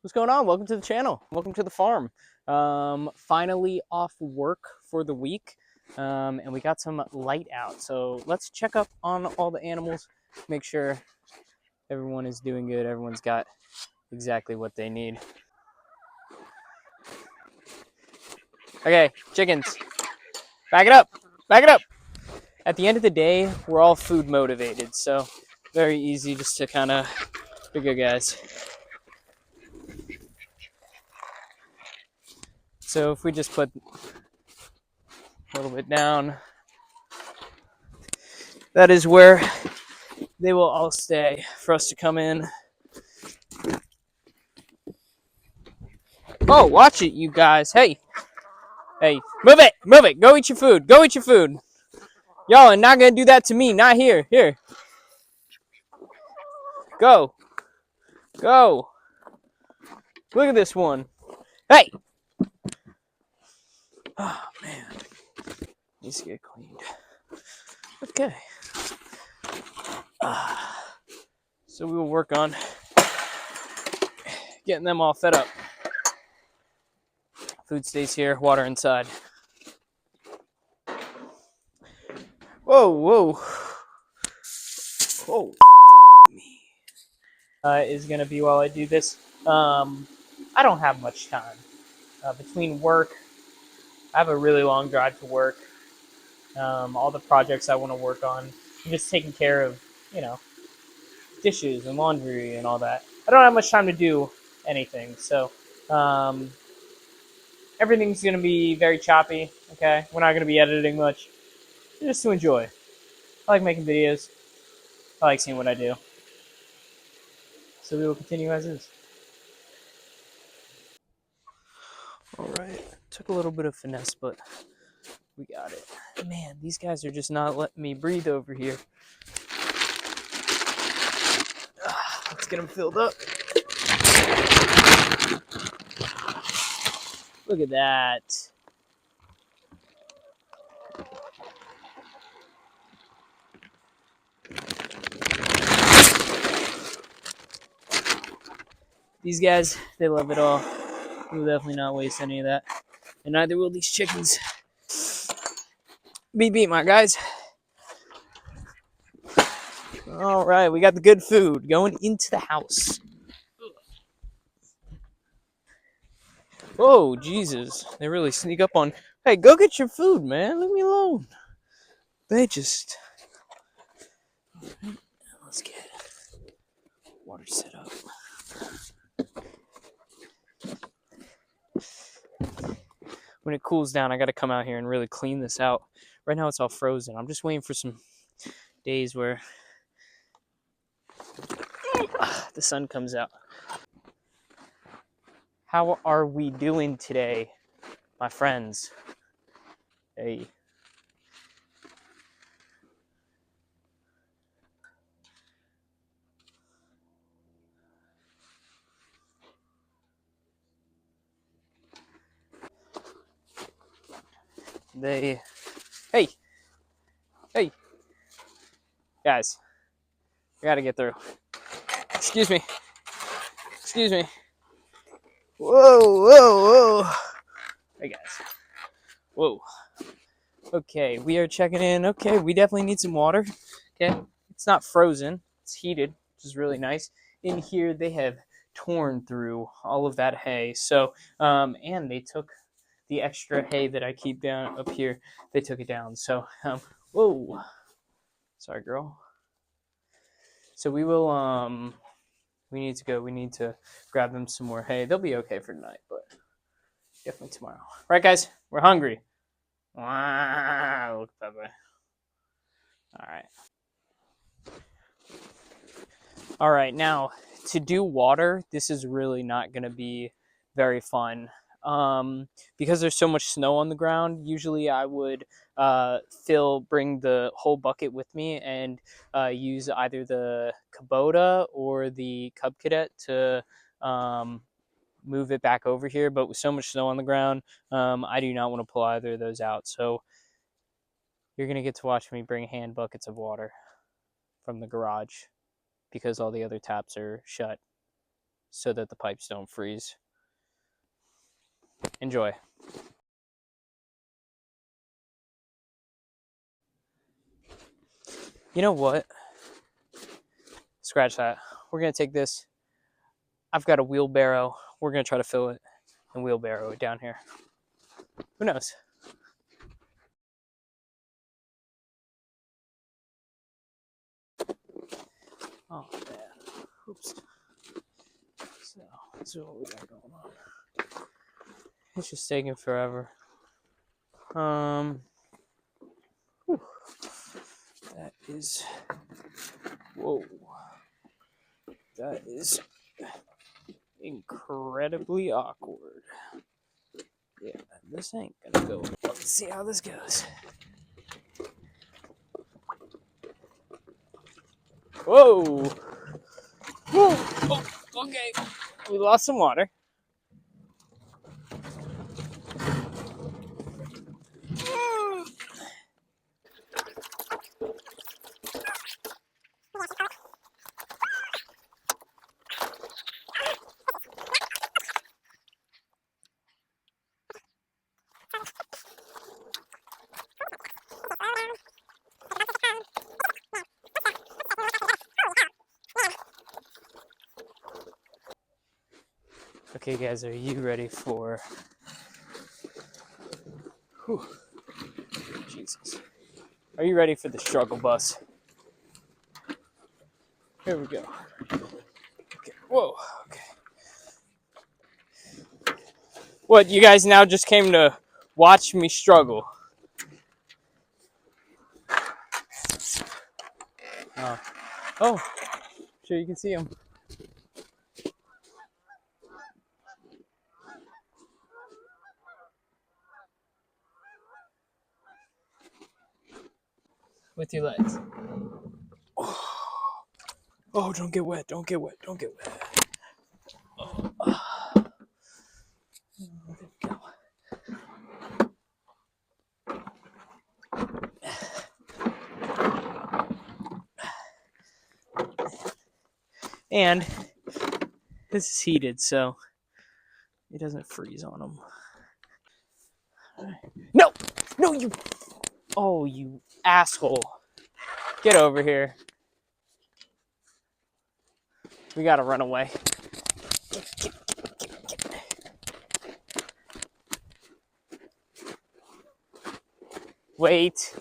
What's going on? Welcome to the channel. Welcome to the farm. Finally off work for the week, and we got some light out. So let's check up on all the animals, make sure everyone is doing good. Everyone's got exactly what they need. Okay, chickens, back it up, back it up. At the end of the day, we're all food motivated, so very easy just to kind of, you're good guys. So if we just put a little bit down, that is where they will all stay for us to come in. Oh, watch it, you guys. Hey, move it, move it. Go eat your food. Go eat your food. Y'all are not gonna do that to me. Not here. Here. Go. Go. Look at this one. Hey. Oh man. Needs to get cleaned. Okay. So we will work on getting them all fed up. Food stays here, water inside. Whoa, whoa. Oh, me. Is going to be while I do this. I don't have much time. Between work, I have a really long drive to work. All the projects I want to work on, I'm just taking care of, dishes and laundry and all that. I don't have much time to do anything, so everything's going to be very choppy, okay? We're not going to be editing much, just to enjoy. I like making videos. I like seeing what I do. So we will continue as is. All right, took a little bit of finesse, but we got it. Man, these guys are just not letting me breathe over here. Let's get them filled up. Look at that. These guys, they love it all. We'll definitely not waste any of that. And neither will these chickens. Beep beep, my guys. All right, we got the good food going into the house. Oh, Jesus. They really sneak up on... Hey, go get your food, man. Leave me alone. They just... Let's get water set up. When it cools down, I got to come out here and really clean this out. Right now, it's all frozen. I'm just waiting for some days where the sun comes out. How are we doing today, my friends? Hey. Hey, guys, I gotta get through. Excuse me. Whoa. Hey, guys. Whoa. Okay, we are checking in. Okay, we definitely need some water. Okay, it's not frozen. It's heated, which is really nice. In here, they have torn through all of that hay. So, and they took the extra hay that I keep down up here. They took it down. So, whoa. Sorry, girl. So we will, we need to go. We need to grab them some more hay. They'll be okay for tonight, but definitely tomorrow. Right, guys? We're hungry. Wow, look at that way. All right, now to do water, this is really not going to be very fun. Because there's so much snow on the ground, usually I would bring the whole bucket with me and use either the Kubota or the Cub Cadet to move it back over here. But with so much snow on the ground, I do not want to pull either of those out. So you're going to get to watch me bring hand buckets of water from the garage because all the other taps are shut. so that the pipes don't freeze. Enjoy. You know what? Scratch that. We're going to take this. I've got a wheelbarrow. We're going to try to fill it and wheelbarrow it down here. Who knows? Oh, man. Oops. So, this is what we got going on. It's just taking forever. Whew. That is... Whoa. That is incredibly awkward. Yeah, this ain't gonna go. Let's see how this goes. Whoa! Whoa! Oh, okay. We lost some water. Okay, guys, are you ready for... Whew. Jesus. Are you ready for the struggle bus? Here we go. Okay. Whoa. Okay. What, you guys now just came to watch me struggle? Oh, sure you can see them. With your legs. Oh, don't get wet, don't get wet, don't get wet. Oh. There we go. And this is heated, so it doesn't freeze on them. No! No, you... Oh, you asshole. Get over here. We gotta run away. Wait.